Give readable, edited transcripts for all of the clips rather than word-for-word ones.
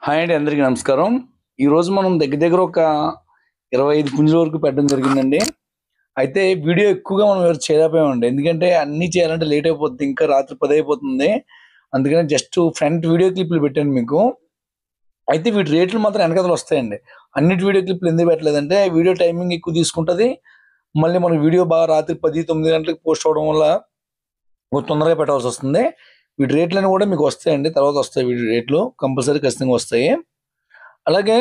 Hi అండి, అందరికీ నమస్కారం. ఈరోజు మనం దగ్గర ఒక 25 పుంజుల వరకు పెట్టడం జరిగిందండి. అయితే వీడియో ఎక్కువగా మనం ఎవరు చేయలేకపోయామండి. ఎందుకంటే అన్నీ చేయాలంటే లేట్ అయిపోద్ది. ఇంకా రాత్రి 10 అయిపోతుంది. అందుకని జస్ట్ ఫ్రంట్ వీడియో క్లిప్‌లు పెట్టాను మీకు. అయితే వీటి రేట్లు మాత్రం వెనకాతల వస్తాయండి. అన్నిటి వీడియో క్లిప్‌లు ఎందుకు పెట్టలేదంటే వీడియో టైమింగ్ ఎక్కువ తీసుకుంటది. మళ్ళీ మన వీడియో బాగా రాత్రి 10, 9 గంటలకు పోస్ట్ అవ్వడం వల్ల తొందరగా పెట్టాల్సొస్తుంది. వీటి రేట్లన్నీ కూడా మీకు వస్తాయండి. తర్వాత వస్తాయి వీటి రేట్లు. కంపల్సరీ ఖచ్చితంగా వస్తాయి. అలాగే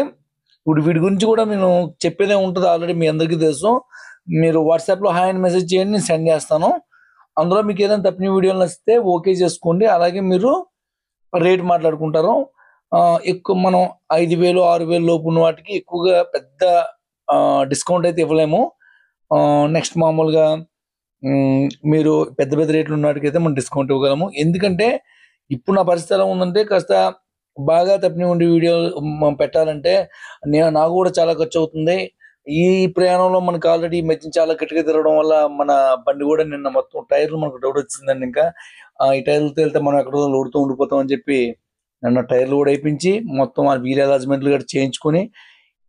ఇప్పుడు వీటి గురించి కూడా నేను చెప్పేదే ఉంటది. ఆల్రెడీ మీ అందరికీ తెలుసు. మీరు వాట్సాప్‌లో హాయ్ అని మెసేజ్ చేయండి. నేను సెండ్ చేస్తాను. అందులో మీకు ఏదైనా తప్పిన వీడియోలు నచ్చితే ఓకే చేసుకోండి. అలాగే మీరు రేట్ మాట్లాడుకుంటారు. ఎక్కువ మనం 5,000, 6,000 లోపు ఉన్న వాటికి ఎక్కువగా పెద్ద డిస్కౌంట్ అయితే ఇవ్వలేము. నెక్స్ట్ మామూలుగా మీరు పెద్ద పెద్ద రేట్లు ఉన్న వాటికైతే మనం డిస్కౌంట్ ఇవ్వగలము. ఎందుకంటే ఇప్పుడు నా పరిస్థితి ఎలా ఉందంటే కాస్త బాగా తప్పినవి ఉండే వీడియోలు పెట్టాలంటే నాకు కూడా చాలా ఖర్చవుతుంది. ఈ ప్రయాణంలో మనకు ఆల్రెడీ ఈ మధ్య చాలా గట్టిగా తిరగడం వల్ల మన బండి కూడా నిన్న మొత్తం టైర్‌లు మనకు డౌట్ వచ్చిందండి ఇంకా. ఈ టైర్‌లతో ఎళ్తే మనం ఎక్కడో లోడుతూ ఉండిపోతాం అని చెప్పి నిన్న టైర్‌లు కూడా ఏపించి మొత్తం ఆ వీల్ అరేంజ్‌మెంట్‌లు గట్టా చేయించుకొని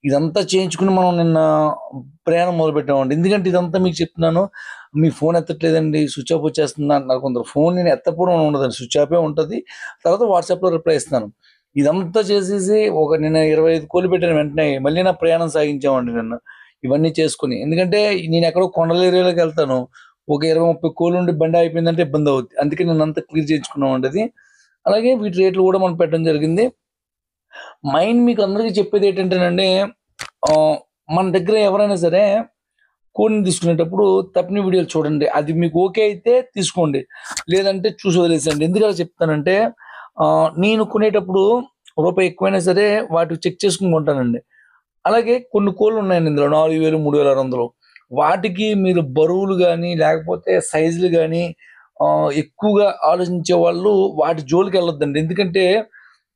ఇదంతా చేయించుకొని మనం నిన్న ప్రయాణం మొదలుపెట్టామండి. ఎందుకంటే ఇదంతా మీకు చెప్తున్నాను. మీ ఫోన్ ఎత్తట్లేదండి, స్విచ్ ఆఫ్ వచ్చేస్తుంది అంటున్నారు కొందరు. ఫోన్ నేను ఎత్తకపోవడం ఉండదండి. స్విచ్ ఆఫే ఉంటది. తర్వాత వాట్సాప్‌లో రిప్లై ఇస్తున్నాను. ఇదంతా చేసేసి నిన్న 25 కోళ్ళు పెట్టిన వెంటనే మళ్ళీ నా ప్రయాణం సాగించామండి నిన్న. ఇవన్నీ చేసుకొని. ఎందుకంటే నేనెక్కడో కొండల ఏరియాలోకెళ్తాను. ఒక 20, 30 కోళ్ళుండి బండి ఆగిపోయిందంటే ఇబ్బందవుద్ది. అందుకే నిన్నంతా క్లియర్ చేయించుకున్నామండి అది. అలాగే వీటి రేట్లు కూడా మనం పెట్టడం జరిగింది. మీకు అందరికీ చెప్పేదేంటంటేనండి, మన దగ్గర ఎవరైనా సరే కోడిని తీసుకునేటప్పుడు తప్పిన వీడియోలు చూడండి. అది మీకు ఓకే అయితే తీసుకోండి. లేదంటే చూసి వదిలేసేయండి. ఎందుకలా చెప్తానంటే నేను కొనేటప్పుడు రూపాయి ఎక్కువైనా సరే వాటిని చెక్ చేసుకొని కొంటానండి. అలాగే కొన్ని కోళ్ళున్నాయండి ఇందులో 4,000, 3,600 వాటికి మీరు బరువులు గాని, లేకపోతే సైజులు గాని ఎక్కువగా ఆలోచించే వాళ్ళు వాటి జోలికెళ్ళొద్దండి. ఎందుకంటే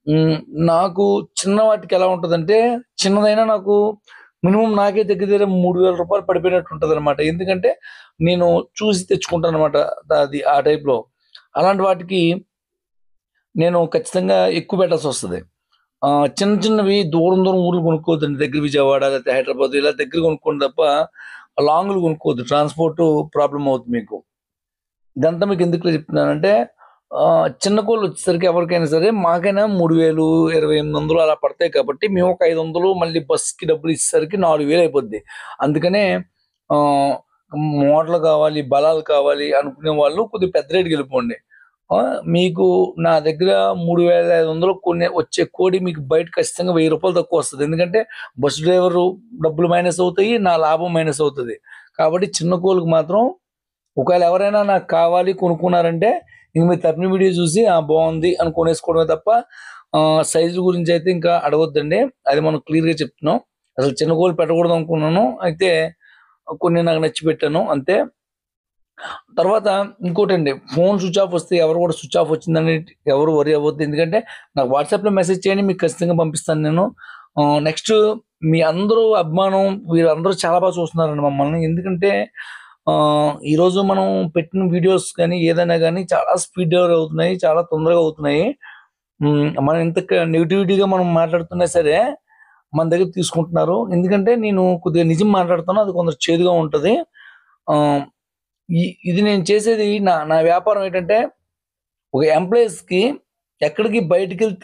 హ్మ్. నాకు చిన్న వాటికి ఎలా ఉంటదంటే, చిన్నదైనా నాకు మినిమమ్ నాకే దగ్గర దగ్గర రూ. 3,000 పడిపోయినట్టు ఉంటదనమాట. ఎందుకంటే, నేను చూసి తెచ్చుకుంటాననమాట. అది ఆ టైప్‌లో. అలాంటి వాటికి నేను ఖచ్చితంగా ఎక్కువ పెట్టాల్సొస్తది. చిన్న చిన్నవి దూరం దూరం ఊర్లు కొనుక్కోవద్దండి. దగ్గర విజయవాడ లేకపోతే హైదరాబాద్ ఇలా దగ్గర కొనుక్కోండి తప్ప, లాంగ్‌లు కొనుక్కోవద్దు. ట్రాన్స్‌పోర్టు ప్రాబ్లమ్ అవుద్ది మీకు. ఇదంతా మీకెందుకు చెప్తున్నానంటే చిన్న కోళ్ళొచ్చేసరికి ఎవరికైనా సరే మాకైనా 3,000, 2,800 అలా పడతాయి కాబట్టి మేము ఒక 500 మళ్ళీ బస్‌కి డబ్బులు ఇచ్చేసరికి 4,000 అయిపోద్ది. అందుకనే ఆహ్, మోడల్ కావాలి, బలాలు కావాలి అనుకునే వాళ్ళు కొద్దిగా పెద్ద రేట్‌కెళ్ళిపోండి. మీకు నా దగ్గర 3,500 వచ్చే కోడి మీకు బయట ఖచ్చితంగా రూ. 1,000 తక్కువొస్తది. ఎందుకంటే బస్ డ్రైవరు డబ్బులు మైనస్ అవుతాయి. నా లాభం మైనస్ అవుతది. కాబట్టి చిన్న కోళ్ళకి మాత్రం ఒకవేళ ఎవరైనా నాకు కావాలి కొనుక్కున్నారంటే, ఇంక మీరు తప్పిన వీడియో చూసి బావుంది అని కొనేసుకోవడమే తప్ప సైజుల గురించయితే ఇంకా అడగొద్దండి. అది మనం క్లియర్‌గా చెప్తున్నాం. అసలు చిన్న గోళ్ళు పెట్టకూడదు అనుకున్నాను. అయితే కొన్ని నాకు నచ్చి పెట్టాను అంతే. తర్వాత ఇంకోటండి ఫోన్ స్విచ్ ఆఫ్ వస్తే ఎవరు కూడా స్విచ్ ఆఫ్ వచ్చిందని ఎవరు వరీ అవ్వద్దు. ఎందుకంటే నాకు వాట్సాప్‌లో మెసేజ్ చేయండి. మీకు ఖచ్చితంగా పంపిస్తాను నేను. నెక్స్ట్ మీ అందరూ అభిమానం వీరందరూ చాలా బాగా చూస్తున్నారండి మమ్మల్ని. ఎందుకంటే ఈరోజు మనం పెట్టిన వీడియోస్ గానీ, ఏదైనా గానీ చాలా స్పీడ్ డెలివరీ అవుతున్నాయి. చాలా తొందరగా అవుతున్నాయి. మనం ఎంత నెగటివిటీగా మనం మాట్లాడుతున్నా సరే, మన దగ్గర తీసుకుంటున్నారు. ఎందుకంటే నేను కొద్దిగా నిజం మాట్లాడుతాను. అది కొందరు చేదుగా ఉంటది. ఆహ్, ఇది నేను చేసేది నా నా వ్యాపారం ఏంటంటే, ఒక ఎంప్లాయీస్‌కి ఎక్కడికి బయటికెళ్ళి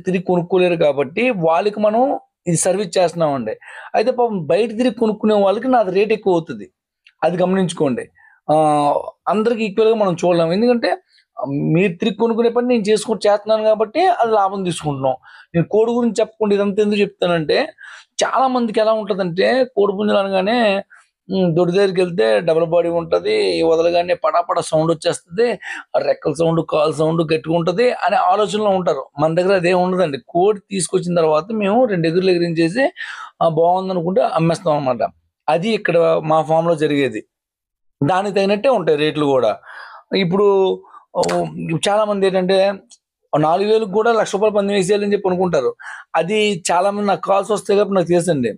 తిరిగి కొనుక్కోలేరు కాబట్టి, వాళ్ళకి మనం ఇది సర్విస్ చేస్తున్నామండి. అయితే పాపం బయట తిరిగి కొనుక్కునే వాళ్ళకి నాది రేట్ ఎక్కువవుతది. అది గమనించుకోండి. ఆహ్, అందరికి ఈక్వల్‌గా మనం చూడలేం. ఎందుకంటే మీరు తిరిగి కొనుక్కునే పని నేను చేస్తున్నాను కాబట్టి అది లాభం తీసుకుంటున్నాం. నేను కోడి గురించి చెప్పకుండా ఇదంతా ఎందుకు చెప్తానంటే, చాలా మందికి ఎలా ఉంటదంటే కోడిపుంజులు అనగానే దొడ్డి దగ్గరికెళ్తే డబుల్ బాడీ ఉంటది. వదలగానే పడా సౌండ్ వచ్చేస్తది. రెక్కల సౌండ్, కాలు సౌండ్ గట్టిగుంటది అనే ఆలోచనలో ఉంటారు. మన దగ్గర అదేం ఉండదండి. కోడి తీసుకొచ్చిన తర్వాత మేము 2 ఎగురులు ఎగిరించేసి బావుందనుకుంటే అమ్మేస్తాం అనమాట. అది ఇక్కడ మా ఫామ్‌లో జరిగేది. దానికి తగినట్టే ఉంటాయి రేట్లు గూడా. ఇప్పుడు ఓహ్, చాలామందేంటంటే 4,000కి గూడా రూ. 1,00,000 పందెం ఏసేయాలని చెప్పి అనుకుంటారు. అది చాలామంది నాకు కాల్స్ వస్తాయి కాబట్టి నాకు తెలుసండి.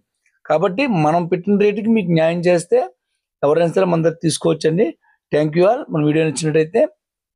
కాబట్టి మనం పెట్టిన రేట్‌కి మీకు న్యాయం చేస్తే ఎవరైనా సరే మన దగ్గర తీసుకోవచ్చండి. Thank you all. మన వీడియో నచ్చినట్టయితే